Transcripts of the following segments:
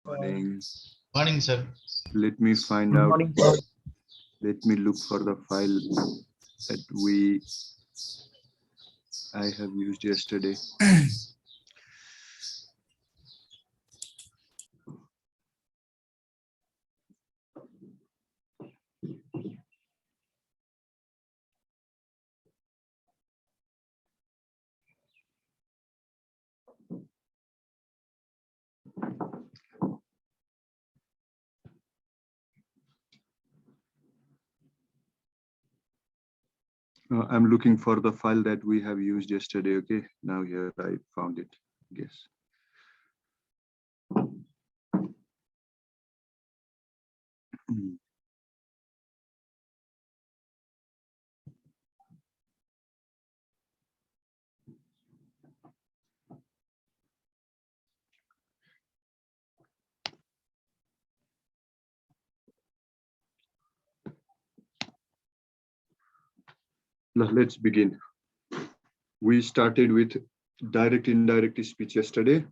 Morning. Morning, sir. Let me find Good out. morning, sir. Let me look for the file that I have used yesterday. I'm looking for the file that we have used yesterday. Okay, now here I found it. Yes. Let's begin. We started with direct indirect speech yesterday,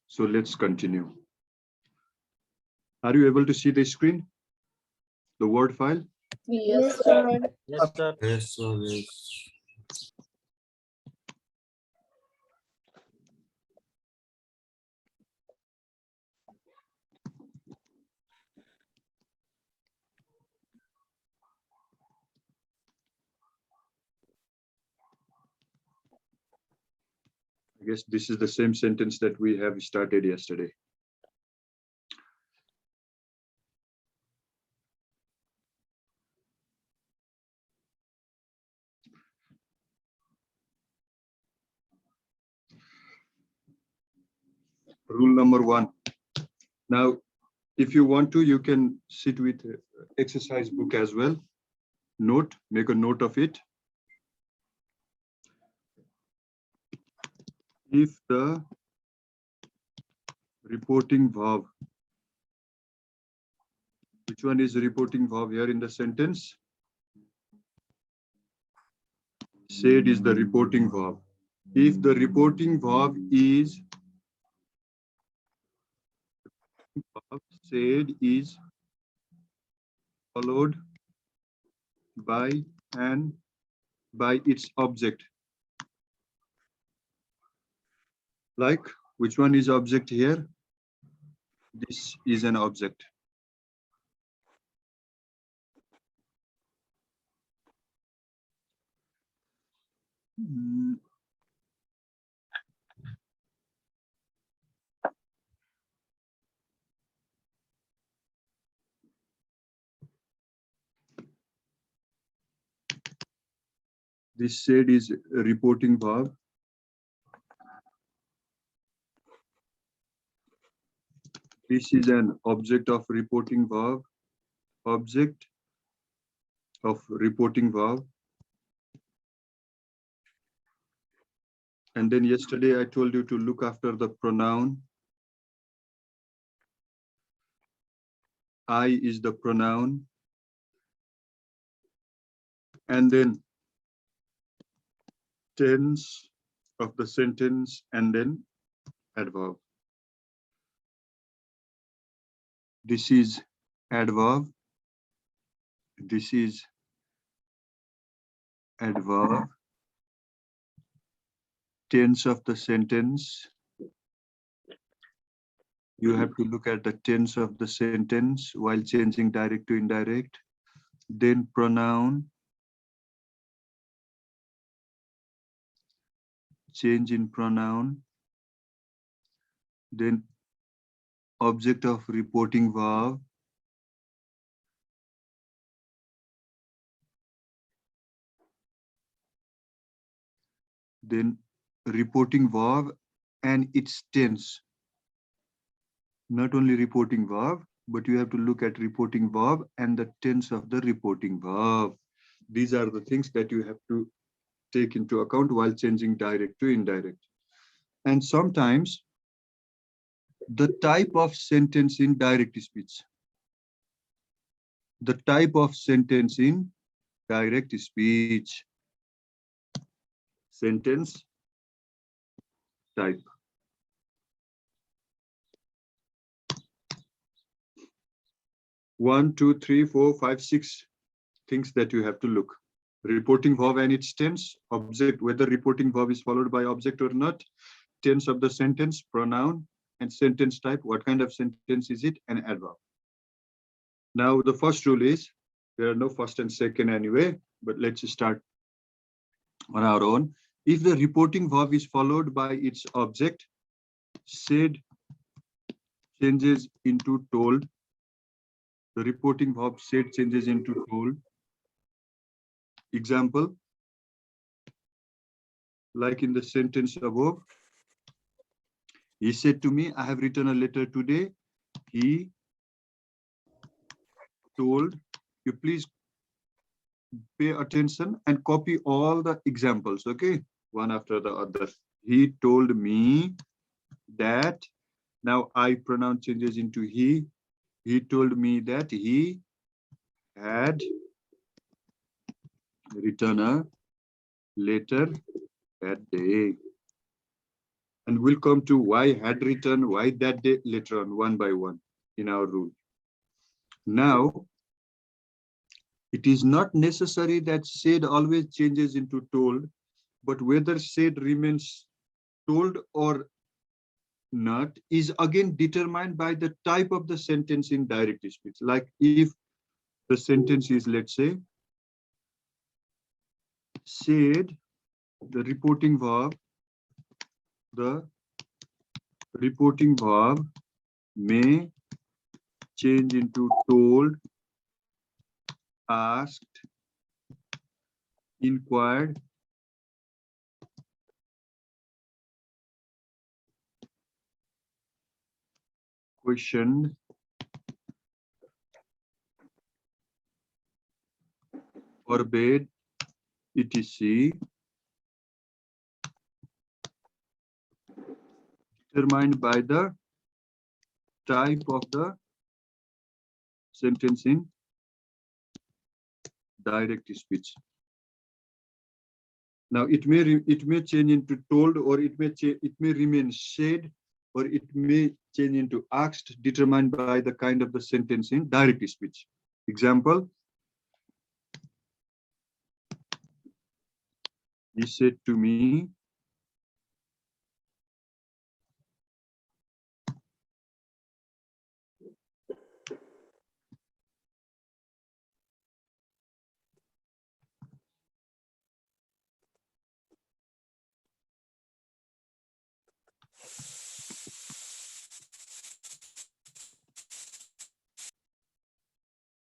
so let's continue. Are you able to see the screen, the word file? Yes, sir. Yes, sir. Yes, sir. Yes. I guess this is the same sentence that we have started yesterday. Rule number 1. Now, if you want to, you can sit with exercise book as well. Note, make a note of it. If the reporting verb, which one is the reporting verb here in the sentence? Said is the reporting verb. If the reporting verb is said is followed by its object. Like, which one is object here? This is an object. This said is a reporting verb. This is an object of reporting verb. Object of reporting verb. And then yesterday I told you to look after the pronoun. I is the pronoun. And then tense of the sentence and then adverb. This is adverb. This is adverb. Tense of the sentence. You have to look at the tense of the sentence while changing direct to indirect. Then pronoun. Change in pronoun. Then object of reporting verb. Then reporting verb and its tense. Not only reporting verb, but you have to look at reporting verb and the tense of the reporting verb. These are the things that you have to take into account while changing direct to indirect. And sometimes the type of sentence in direct speech. The type of sentence in direct speech. Sentence type. 1, 2, 3, 4, 5, 6 things that you have to look. Reporting verb and its tense, object, whether reporting verb is followed by object or not, tense of the sentence, pronoun, and sentence type, what kind of sentence is it, and adverb. Now, the first rule is, there are no first and second anyway, but let's start on our own. If the reporting verb is followed by its object, said changes into told. The reporting verb said changes into told. Example, like in the sentence above, he said to me, I have written a letter today. He told you, please pay attention and copy all the examples, okay? One after the other. He told me that, now I pronoun changes into he. He told me that he had written a letter that day. And we'll come to why had written, why that day later on, one by one in our rule. Now, it is not necessary that said always changes into told, but whether said remains told or not is again determined by the type of the sentence in direct speech. Like if the sentence is, let's say, said, the reporting verb may change into told, asked, inquired, questioned, forbade, etc. Determined by the type of the sentence in direct speech. Now it may change into told, or it may remain said, or it may change into asked, determined by the kind of the sentence in direct speech. Example, he said to me,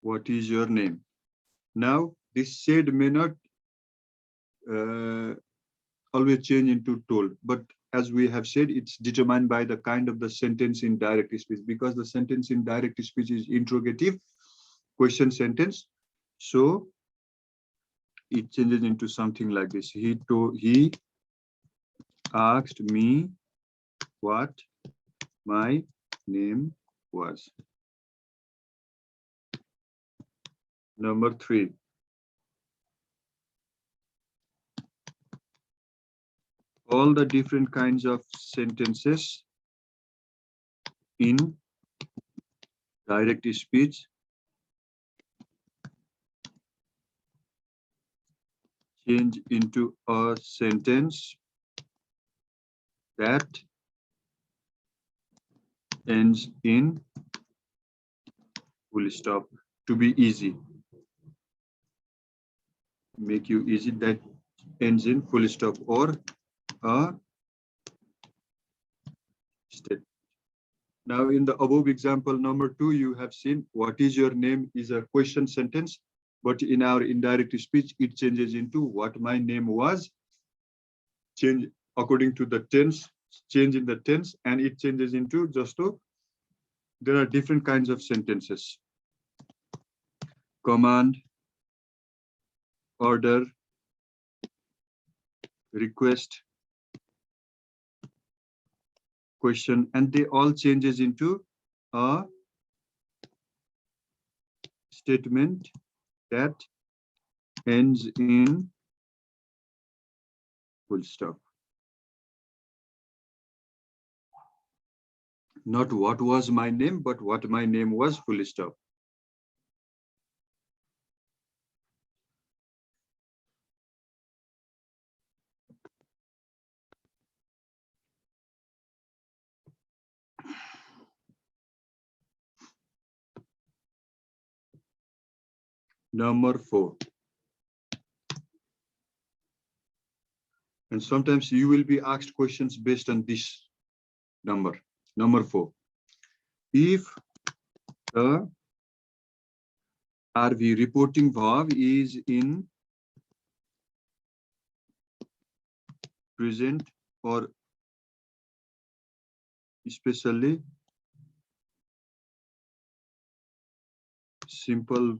what is your name? Now this said may not always change into told, but as we have said, it's determined by the kind of the sentence in direct speech, because the sentence in direct speech is interrogative question sentence. So it changes into something like this. He asked me what my name was. Number 3. All the different kinds of sentences in direct speech change into a sentence that ends in full stop. To be easy, make you easy, that ends in full stop or a state. Now in the above example number 2, you have seen what is your name is a question sentence, but in our indirect speech it changes into what my name was, change according to the tense, change in the tense, and it changes into just to, there are different kinds of sentences: command, order, request, question, and they all changes into a statement that ends in full stop. Not what was my name, but what my name was, full stop. Number 4. And sometimes you will be asked questions based on this number. Number 4. If the RV reporting verb is in present or especially simple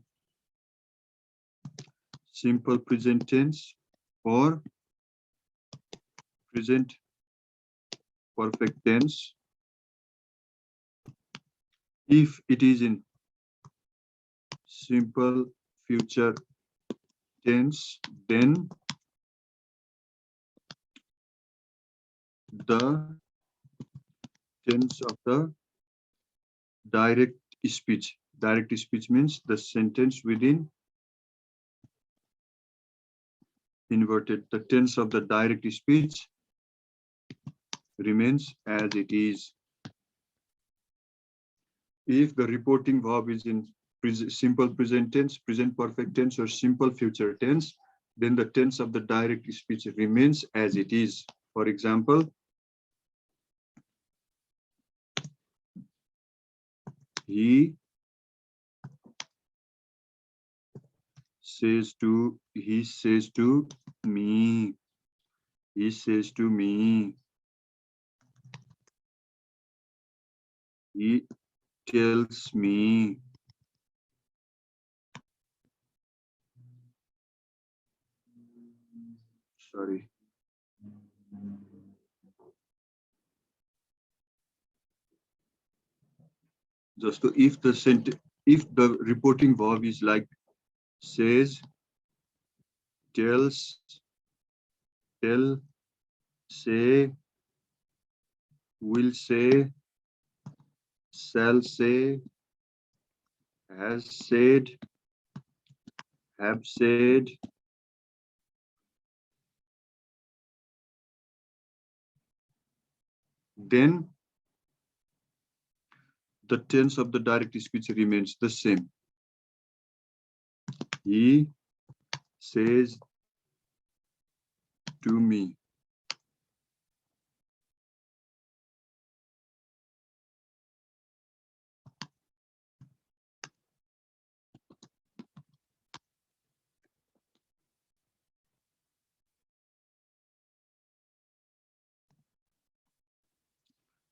present tense or present perfect tense, if it is in simple future tense, then the tense of the direct speech. Direct speech means the sentence within inverted. The tense of the direct speech remains as it is. If the reporting verb is in simple present tense, present perfect tense, or simple future tense, then the tense of the direct speech remains as it is. For example, he says to me, he says to me, he tells me, sorry. Just to, if the reporting verb is like says, tells, tell, say, will say, shall say, has said, have said, then the tense of the direct speech remains the same. He says to me.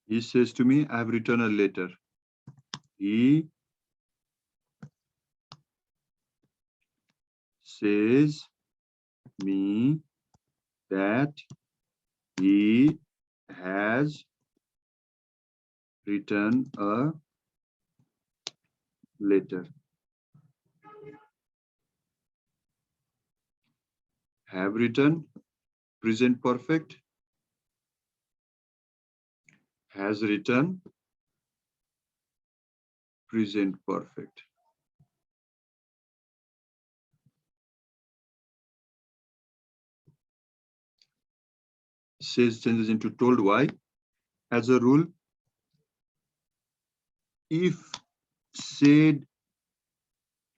He says to me, I have written a letter. He says me that he has written a letter. Have written, present perfect, has written, present perfect. Says changes into told. Why? As a rule, if said,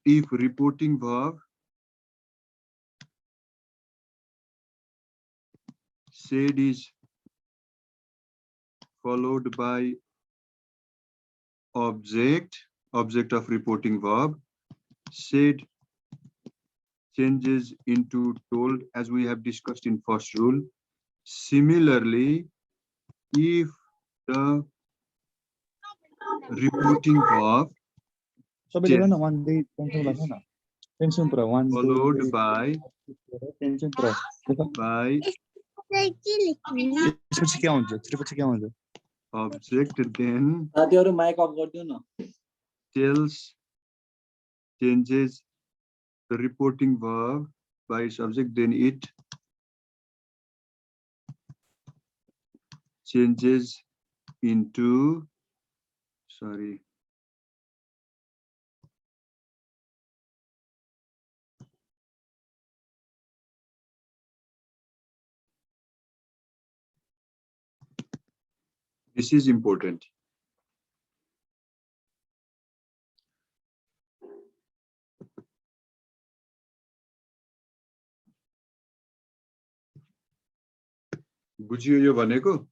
if reporting verb said is followed by object of reporting verb, said changes into told, as we have discussed in first rule. Similarly, if the reporting verb followed by object, then tells changes the reporting verb by its object, then it changes into, sorry, this is important. बुझियो यो भनेको?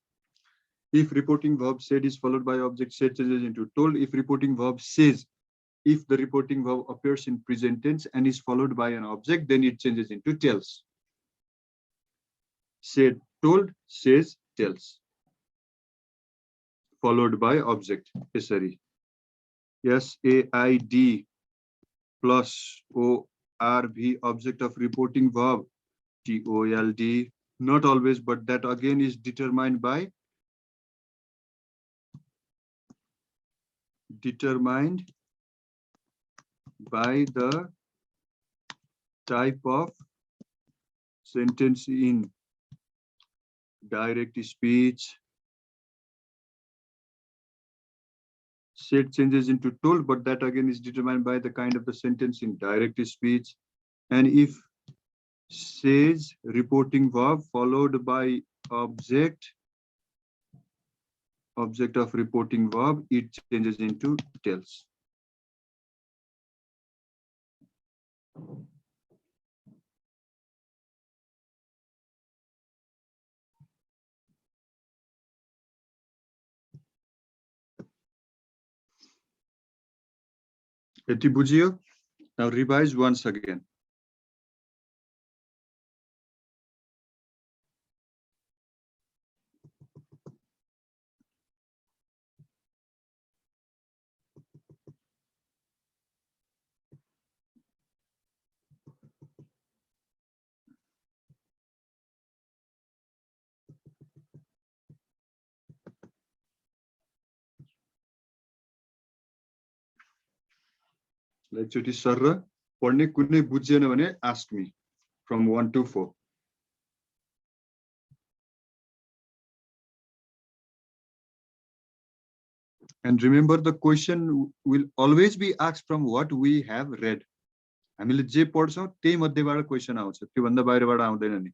If reporting verb said is followed by object, said changes into told. If reporting verb says, if the reporting verb appears in present tense and is followed by an object, then it changes into tells. Said, told, says, tells. Followed by object. Sorry. SAID plus ORV, object of reporting verb. TOLD. Not always, but that again is determined by the type of sentence in direct speech. Said changes into told, but that again is determined by the kind of the sentence in direct speech. And if says reporting verb followed by object of reporting verb, it changes into tells. Eti bujhiyo? Now revise once again. एकचोटि sir पढ्ने कुनै बुझेन भने ask me from 1 to 4. And remember, the question will always be asked from what we have read. हामीले जे पढ्छौं त्यही मध्येबाट question आउँछ, त्यो भन्दा बाहिरबाट आउँदैन नि.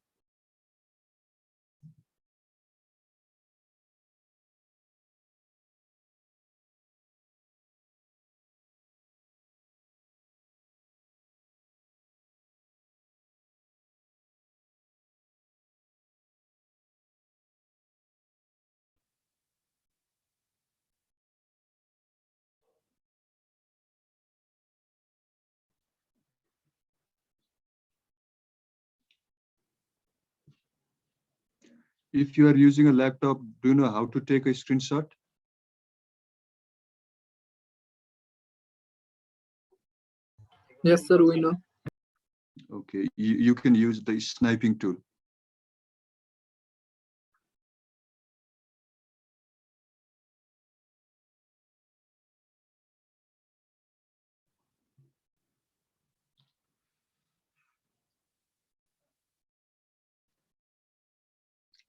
If you are using a laptop, do you know how to take a screenshot? Yes, sir, we know. Okay, you can use the sniping tool.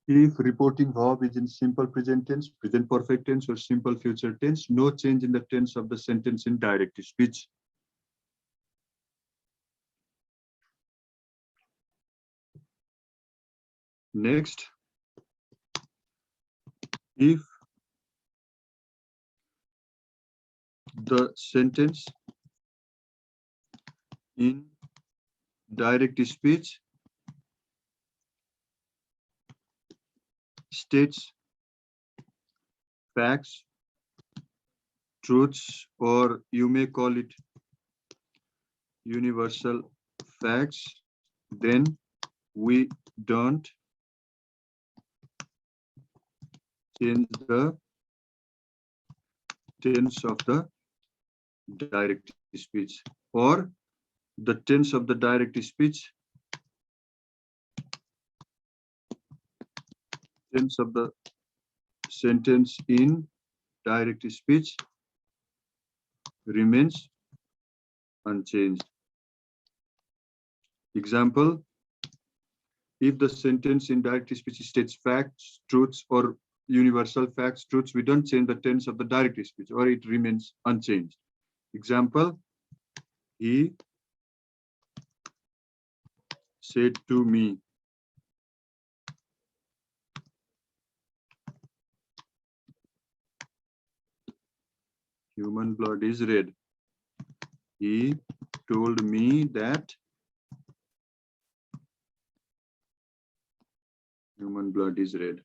If reporting verb is in simple present tense, present perfect tense, or simple future tense, no change in the tense of the sentence in direct speech. Next, if the sentence in direct speech states facts, truths, or you may call it universal facts, then we don't change the tense of the direct speech, or the tense of the direct speech, tense of the sentence in direct speech remains unchanged. Example, if the sentence in direct speech states facts, truths, or universal facts, truths, we don't change the tense of the direct speech, or it remains unchanged. Example, he said to me, human blood is red. He told me that Human blood is red.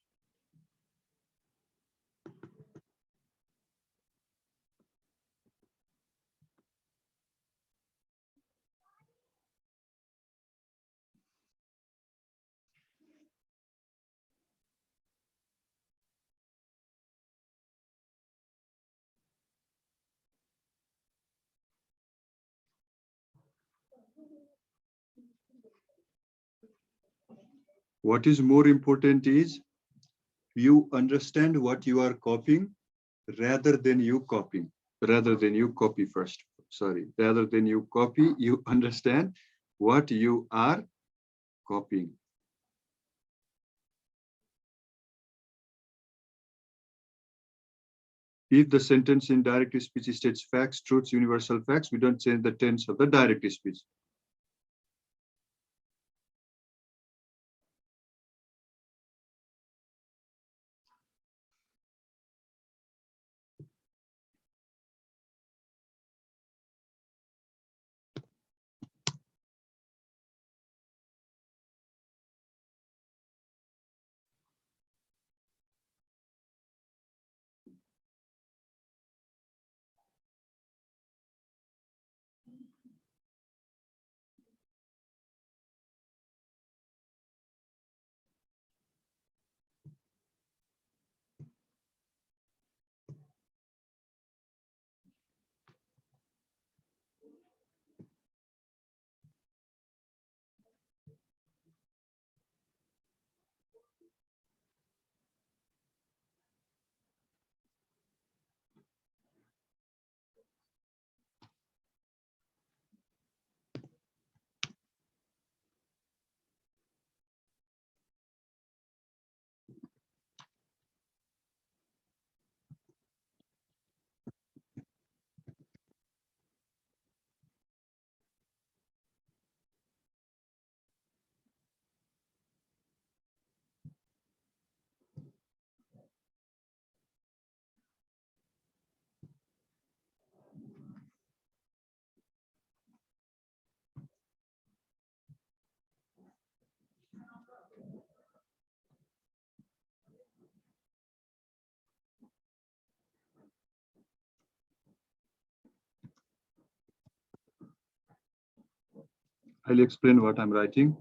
What is more important is you understand what you are copying rather than you copying, rather than you copy first. Sorry, rather than you copy, you understand what you are copying. If the sentence in direct speech states facts, truths, universal facts, we don't change the tense of the direct speech. I'll explain what I'm writing.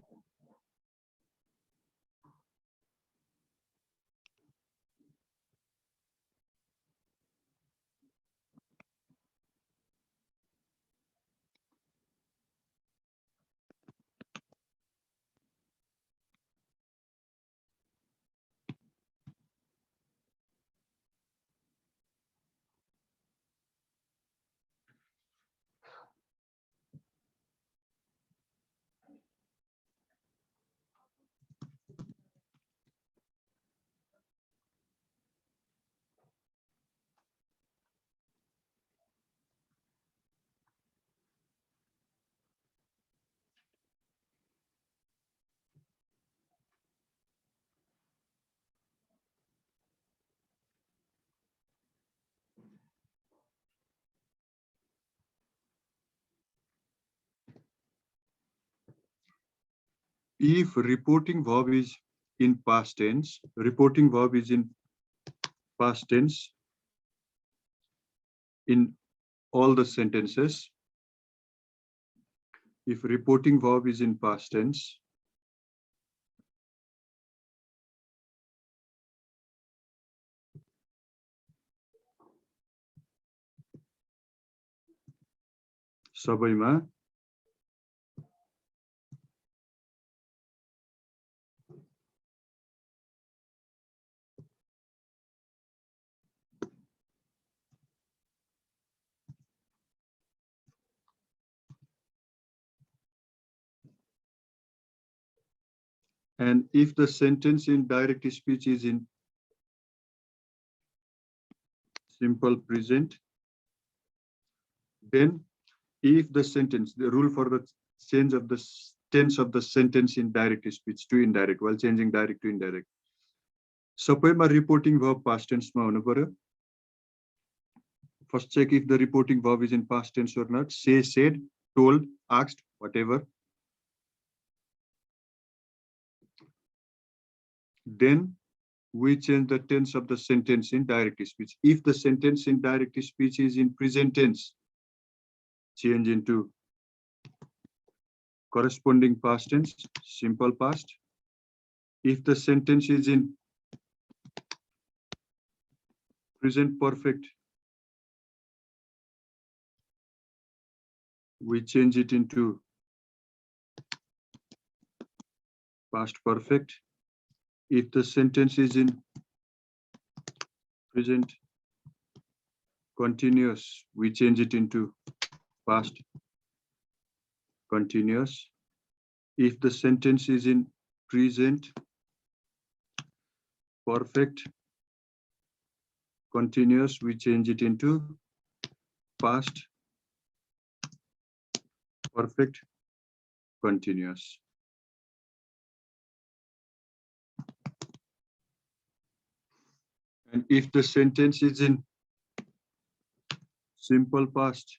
If reporting verb is in past tense, reporting verb is in past tense in all the sentences. If reporting verb is in past tense, सबैमा and if the sentence in direct speech is in simple present, then if the sentence, the rule for the change of the tense of the sentence in direct speech to indirect, while changing direct to indirect, सबैमा reporting verb past tense मा हुनु पर्यो. First check if the reporting verb is in past tense or not. Say, said, told, asked, whatever. Then we change the tense of the sentence in direct speech. If the sentence in direct speech is in present tense, change into corresponding past tense, simple past. If the sentence is in present perfect, we change it into past perfect. If the sentence is in present continuous, we change it into past continuous. If the sentence is in present perfect continuous, we change it into past perfect continuous. And if the sentence is in simple past,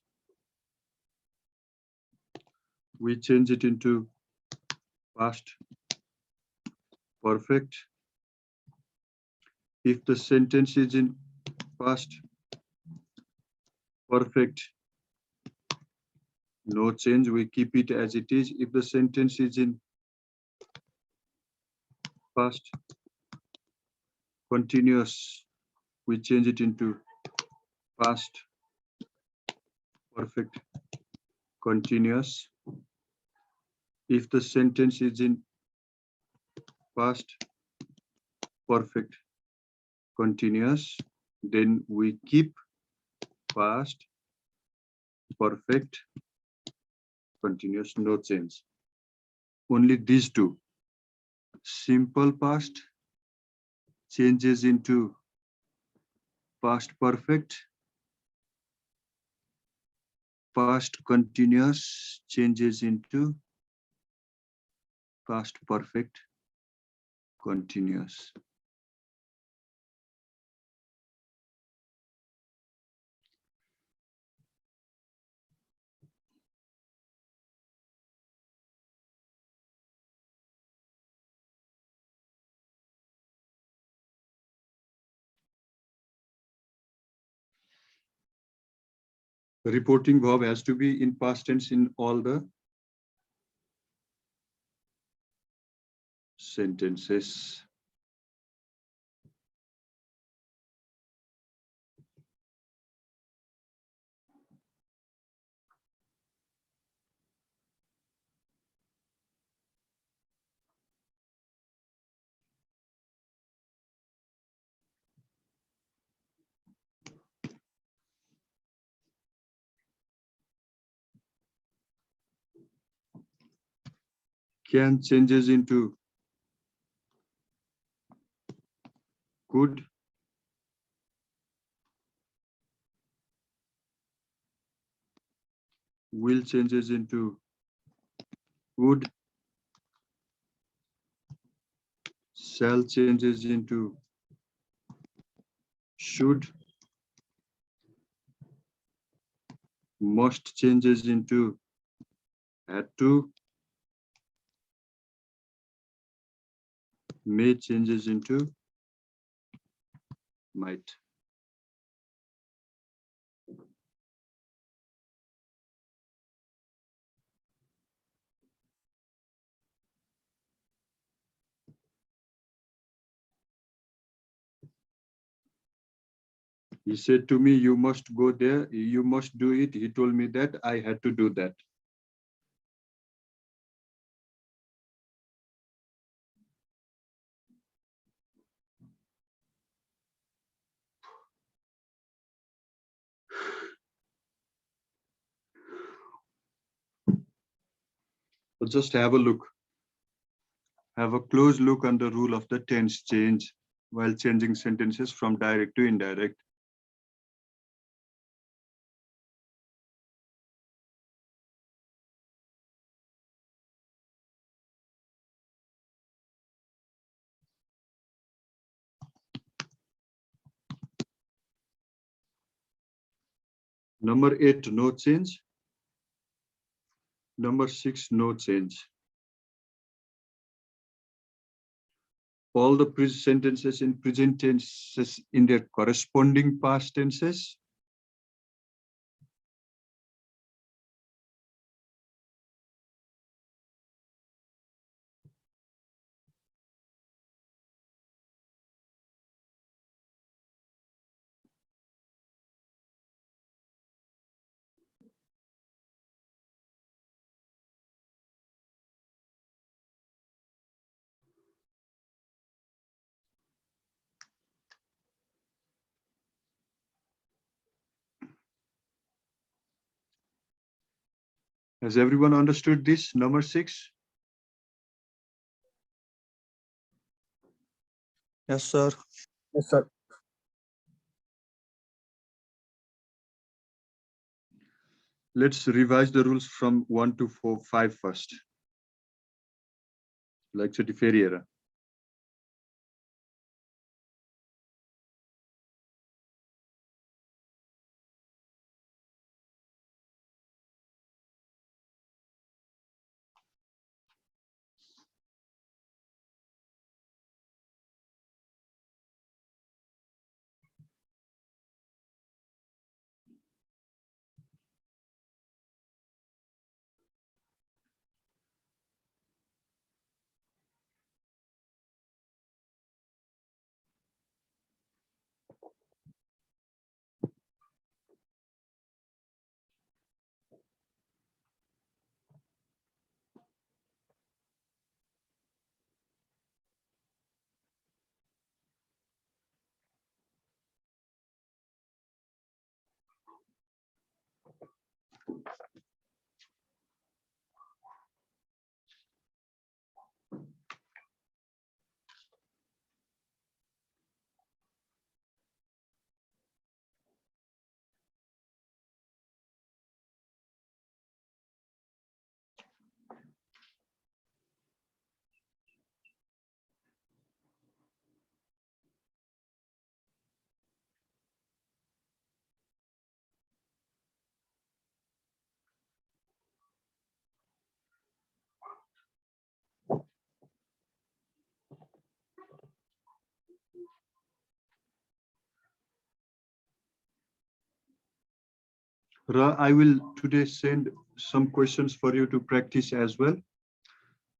we change it into past perfect. If the sentence is in past perfect, no change, we keep it as it is. If the sentence is in past continuous, we change it into past perfect continuous. If the sentence is in past perfect continuous, then we keep past perfect continuous, no change. Only these two. Simple past changes into past perfect, past continuous changes into past perfect continuous. The reporting verb has to be in past tense in all the sentences. Can changes into could, will changes into would, shall changes into should, must changes into had to, may changes into might. He said to me, you must go there, you must do it. He told me that I had to do that. So just have a look. Have a close look on the rule of the tense change while changing sentences from direct to indirect. Number 8, no change. Number 6, no change. all the sentences in present tenses in their corresponding past tenses. Has everyone understood this, number 6? Yes, sir. Yes, sir. Let's revise the rules from 1 to 5 first. Lecture de Ferreira. Ra, I will today send some questions for you to practice as well.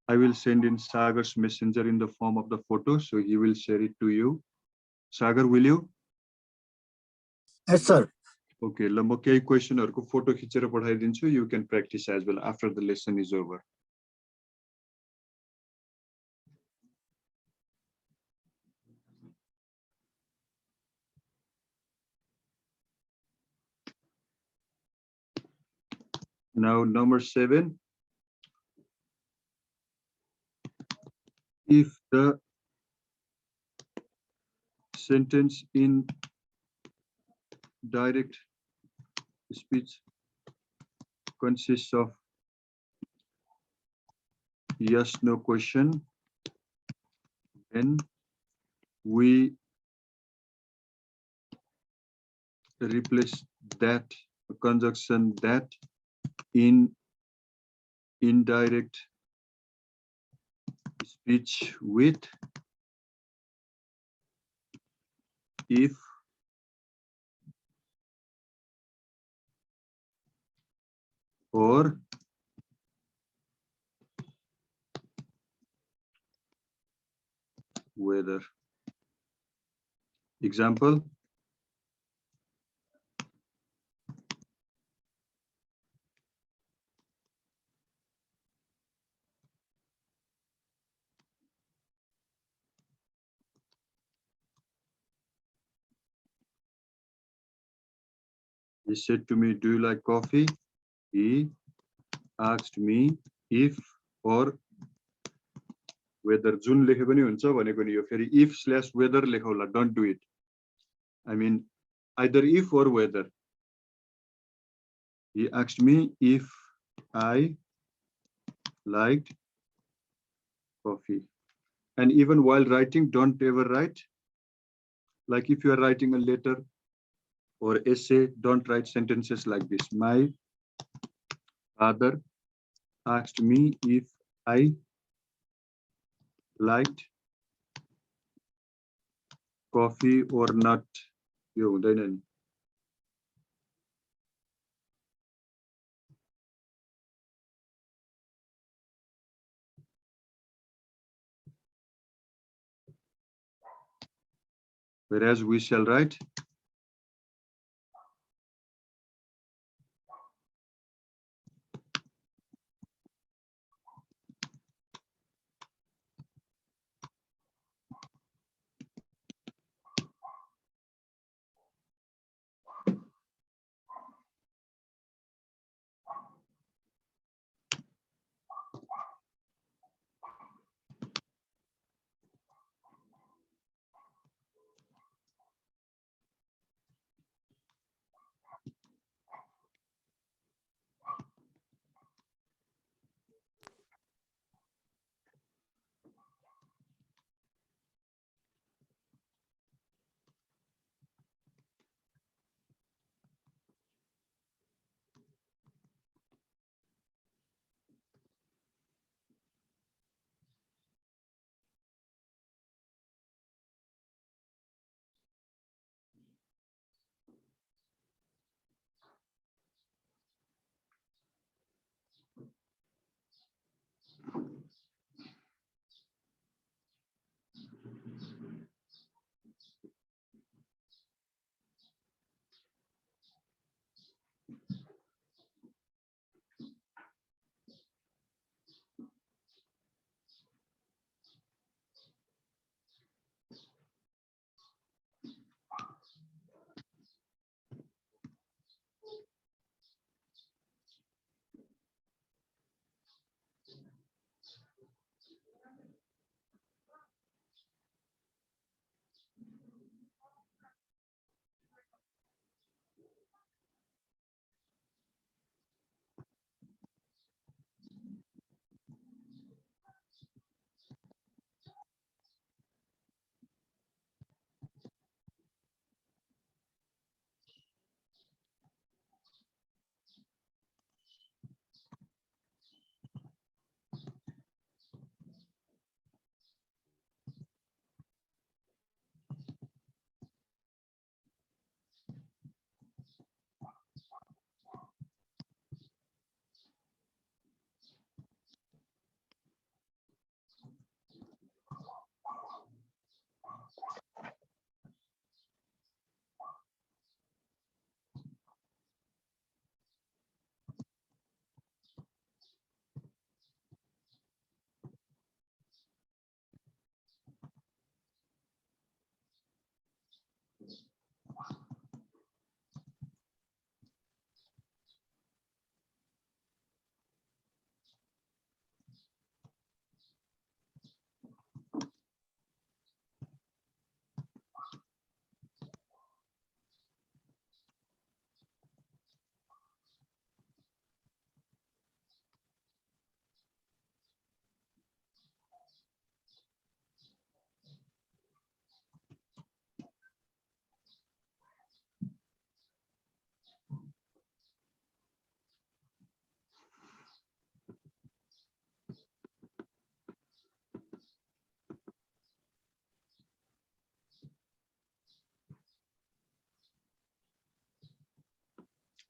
I will send in Sagar's messenger in the form of the photo, so he will share it to you. Sagar, will you? Yes, sir. Okay, ल म केही क्वेशनहरुको photo खिचेर पठाइदिन्छु. You can practice as well after the lesson is over. Now, number 7. If the sentence in direct speech consists of yes, no question, then we replace that conjunction that in indirect speech with if or whether. Example, he said to me, do you like coffee? He asked me if or whether. जुन लेखे पनि हुन्छ भनेको नि यो फेरि if / whether लेखौला, don't do it. I mean either if or whether. He asked me if I liked coffee. And even while writing, don't ever write. Like if you are writing a letter or essay, don't write sentences like this. My father asked me if I liked coffee or nut यो हुँदैन नि whereas we shall write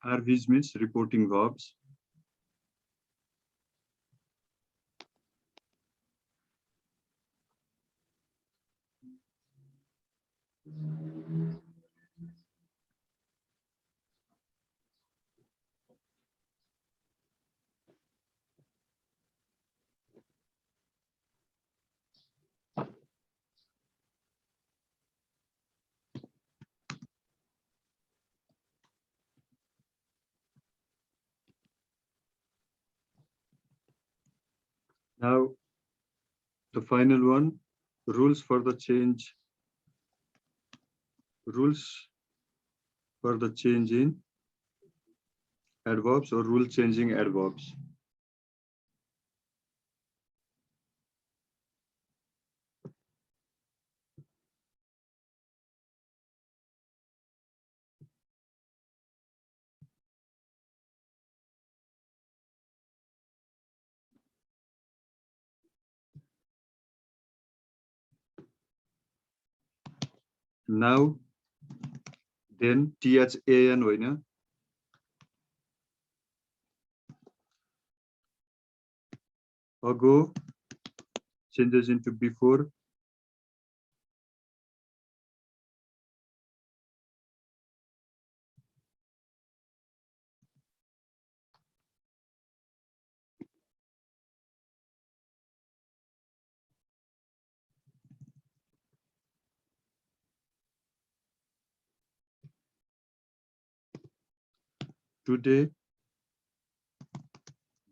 RVs means reporting verbs. Now, the final one, rules for the change, rules for the change in adverbs or rule changing adverbs. now, then, THAN होइन. Ago changes into before. Today,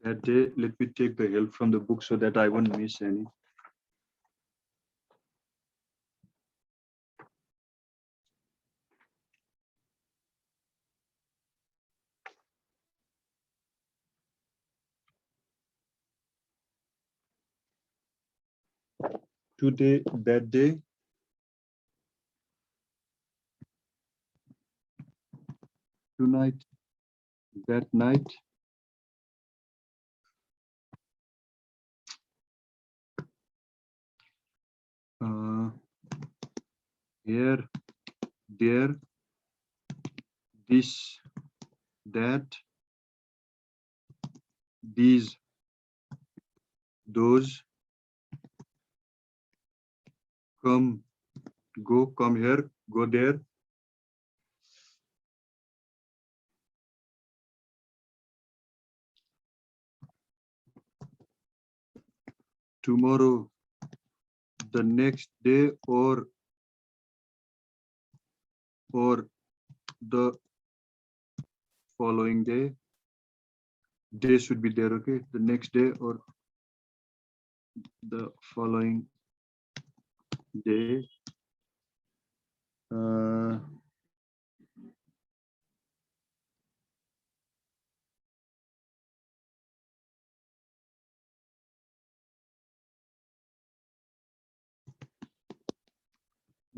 that day, let me take the help from the book so that I won't miss any. Today, that day. Tonight, that night. Here, there, this, that, these, those, come, go, come here, go there. Tomorrow, the next day, or the following day. Day should be there, okay? The next day or the following day.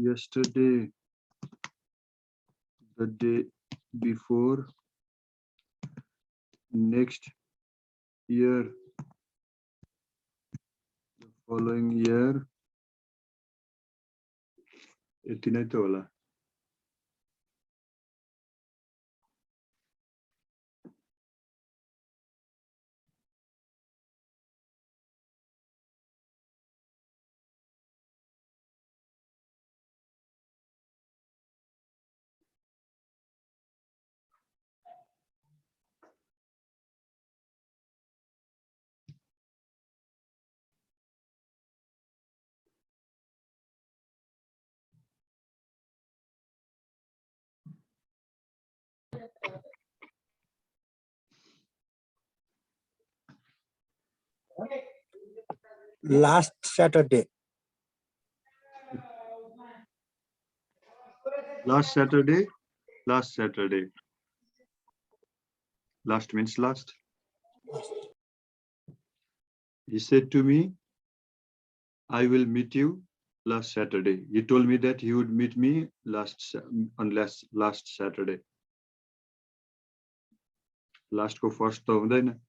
Yesterday, the day before, next year, the following year. यति नै त होला. Last Saturday. Last Saturday. Last Saturday. Last means last. He said to me, I will meet you last Saturday. He told me that he would meet me last Saturday. Last को first त हुँदैन.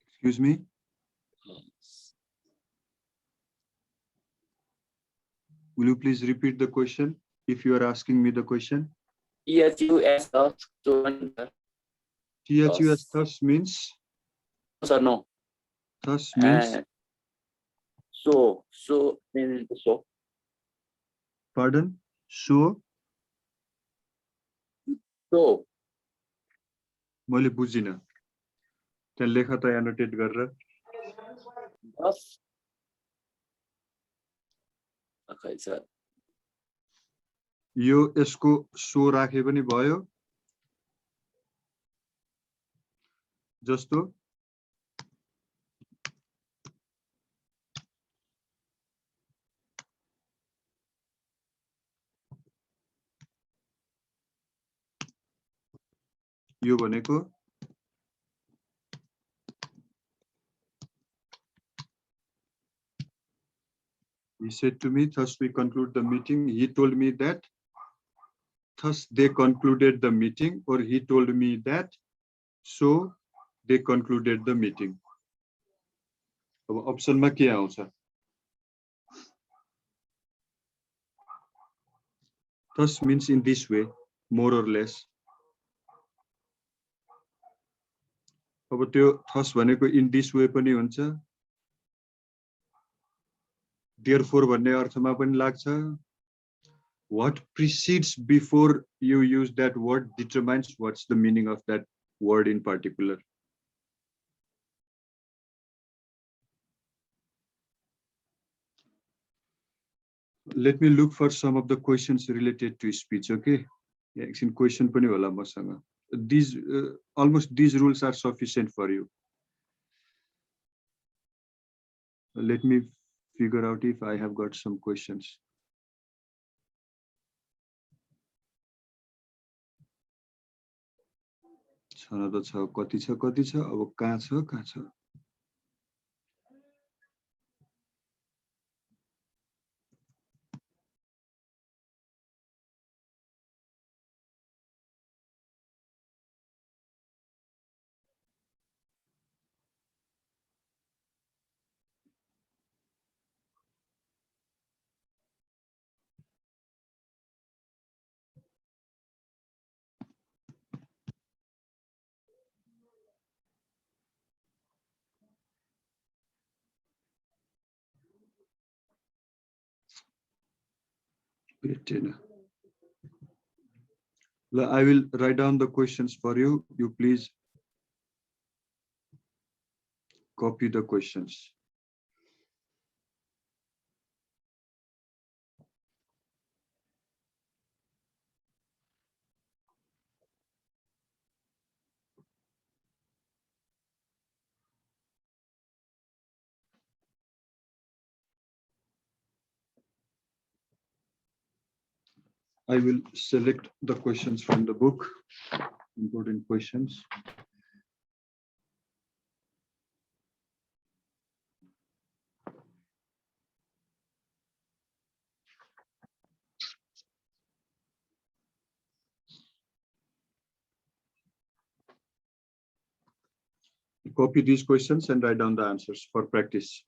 Excuse me? Will you please repeat the question if you are asking me the question? THUS THUS thus means? Sir, no. Thus means? So means so. Pardon? So? So. मैले बुझिन. त्यहाँ लेखा त annotate गरेर. Thus. Okay, sir. यो यसको सो राखे पनि भयो. जस्तो यो भनेको he said to me, thus we conclude the meeting. He told me that, thus they concluded the meeting, or he told me that, so they concluded the meeting. अब अप्सनमा के आउँछ? Thus means in this way, more or less. अब त्यो thus भनेको in this way पनि हुन्छ, therefore भन्ने अर्थमा पनि लाग्छ. What precedes before you use that word determines what's the meaning of that word in particular. Let me look for some of the questions related to speech, okay? एकछिन question पनि होला मसँग. These almost these rules are sufficient for you. Let me figure out if I have got some questions. छन त छ, कति छ, अब कहाँ छ? I will write down the questions for you. You please copy the questions. I will select the questions from the book, important questions. Copy these questions and write down the answers for practice.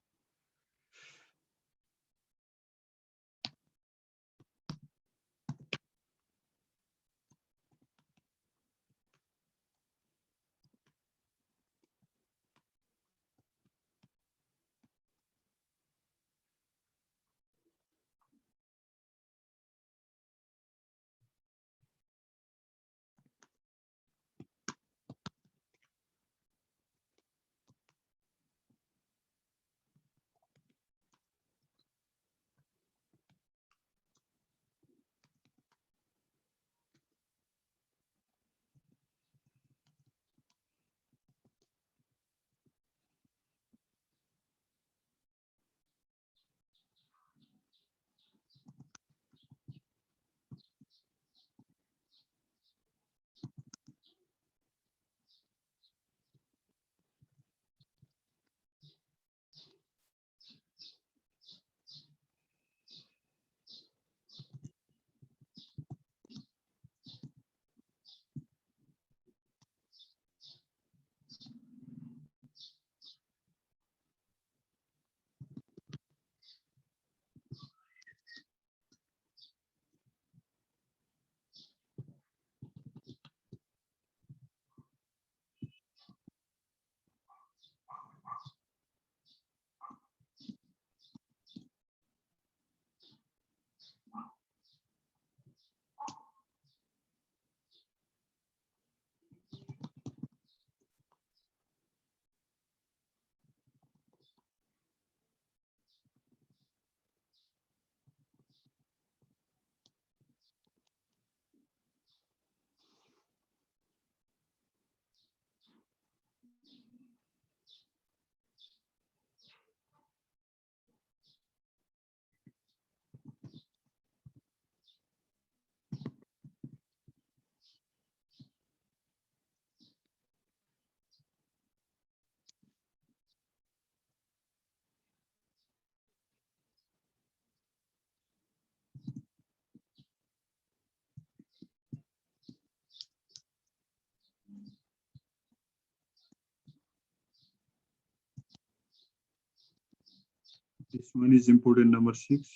This one is important, number 6.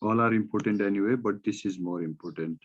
All are important anyway, but this is more important.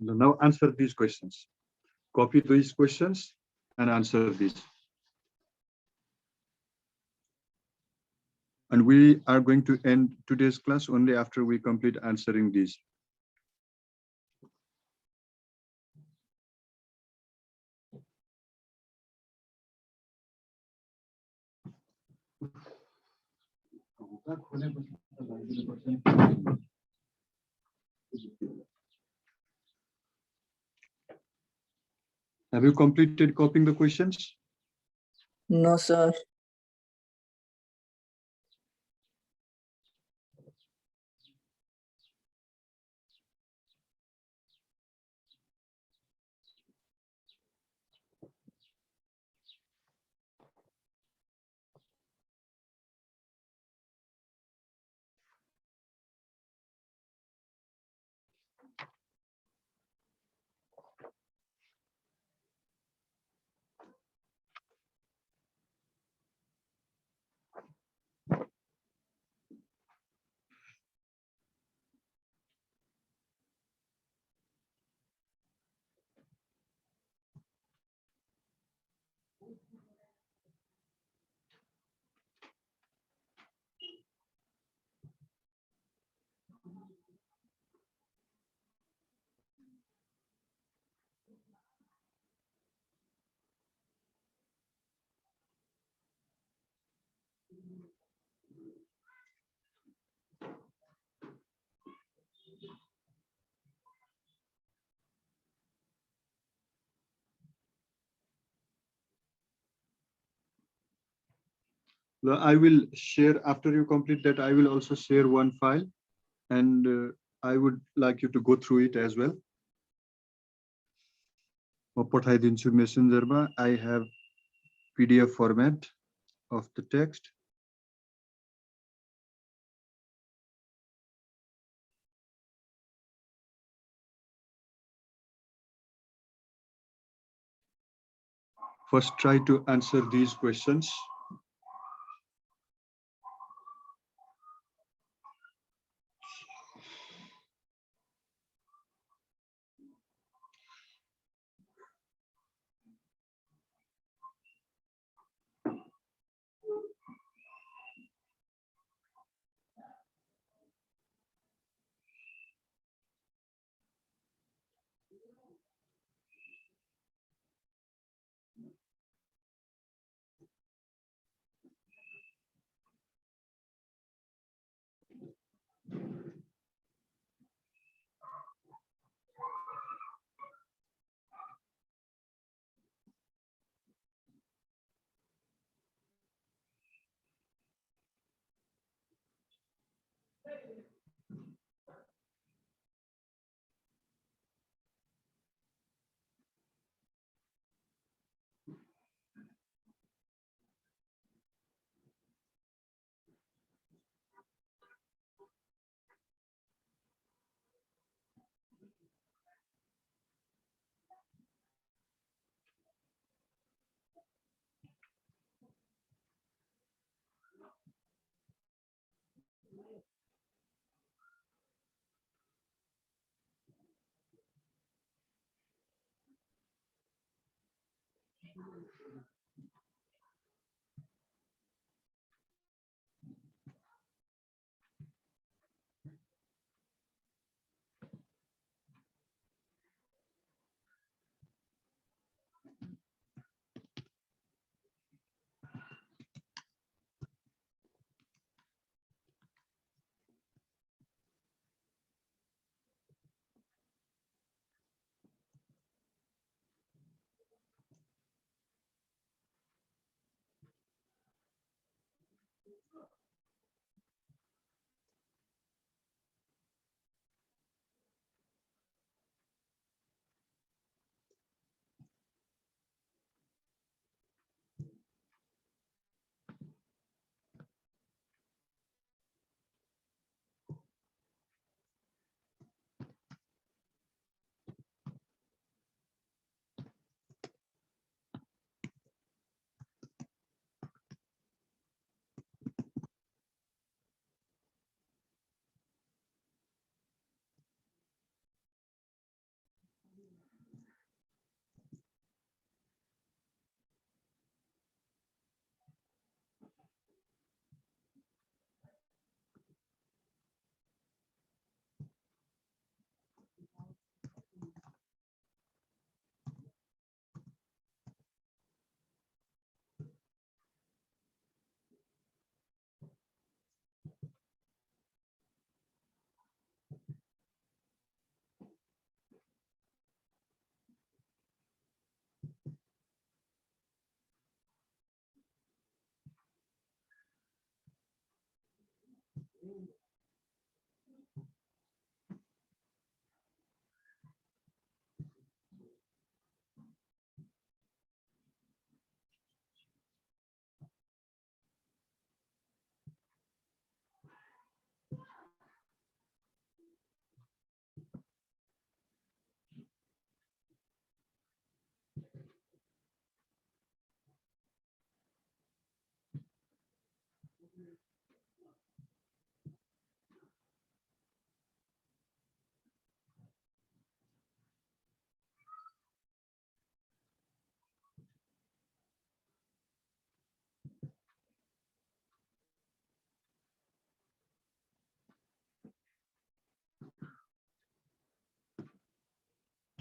Now answer these questions. Copy these questions and answer these. And we are going to end today's class only after we complete answering these. Have you completed copying the questions? No, sir. I will share after you complete that. I will also share one file, and I would like you to go through it as well. पठाइदिन्छु मेसेन्जरमा. I have PDF format of the text. First, try to answer these questions.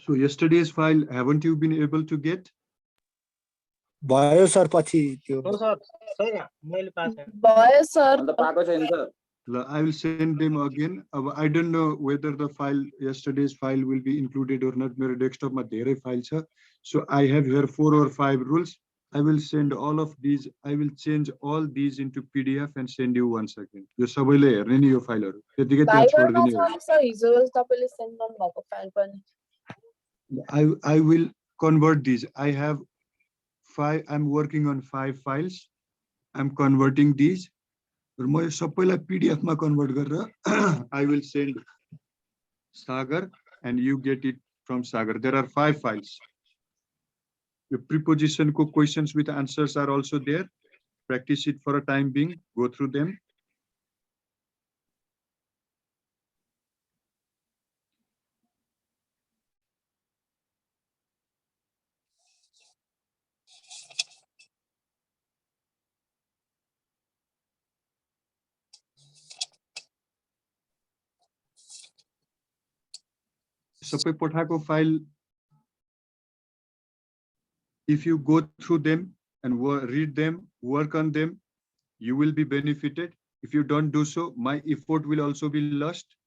So yesterday's file, haven't you been able to get? भयो sir पछि त्यो भयो sir अन्त पाएको छैन sir I will send them again. I don't know whether the file, yesterday's file will be included or not. My desktop ma धेरै file छ. So I have here 4 or 5 rules. I will send all of these. I will change all these into PDF and send you once again. यो सबैले हेर्ने नि यो फाइलहरु त्यतिकै त्यहाँ छोड्दिने हो sir हिजो तपाईले सेन्ड गर्नु भएको फाइल पनि I will convert these. I have 5. I'm working on 5 files. I'm converting these. म यो सबैलाई PDF मा कन्भर्ट गरेर I will send Sagar and you get it from Sagar. There are 5 files. The preposition ko questions with answers are also there. Practice it for a time being. Go through them. सबै पठाएको file, if you go through them and read them, work on them, you will be benefited. If you don't do so, my effort will also be lost.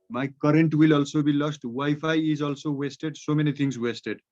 My current will also be lost. Wi-Fi is also wasted. So many things wasted.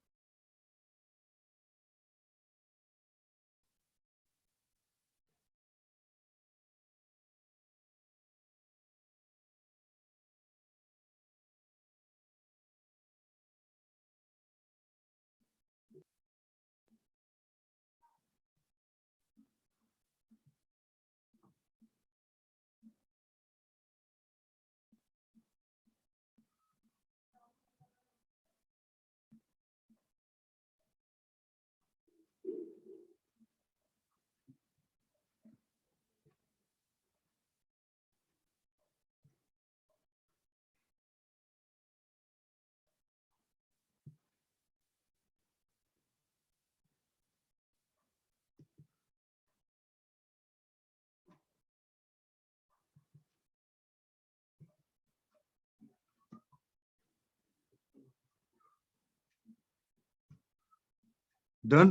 Done?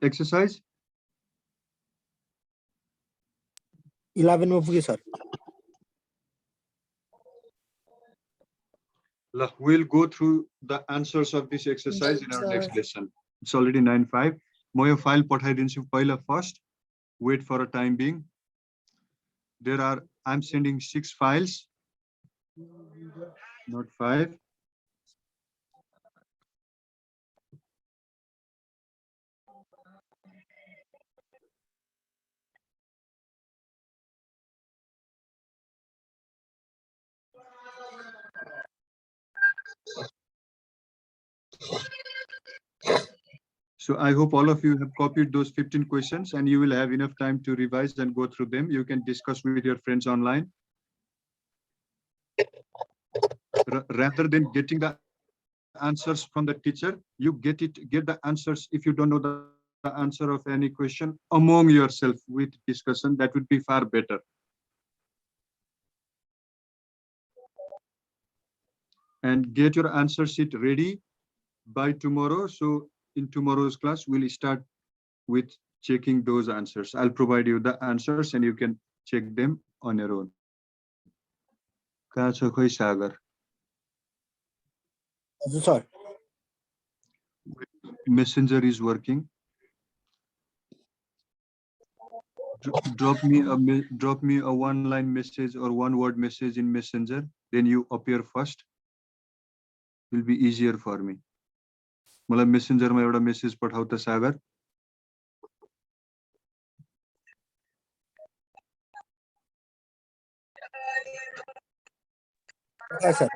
Exercise? 11 मा पुगे sir We'll go through the answers of this exercise in our next lesson. It's already 9:05. म यो file पठाइदिन्छु पहिला first. Wait for a time being. I'm sending 6 files, not 5. So I hope all of you have copied those 15 questions and you will have enough time to revise and go through them. You can discuss with your friends online. Rather than getting the answers from the teacher, you get the answers. If you don't know the answer of any question among yourself with discussion, that would be far better. And get your answer sheet ready by tomorrow. So in tomorrow's class, we'll start with checking those answers. I'll provide you the answers and you can check them on your own. कहाँ छ खोइ सागर? हजुर sir Messenger is working. Drop me a one-line message or one-word message in Messenger. Then you appear first. Will be easier for me. मलाई Messenger मा एउटा message पठाऊ त सागर. Sir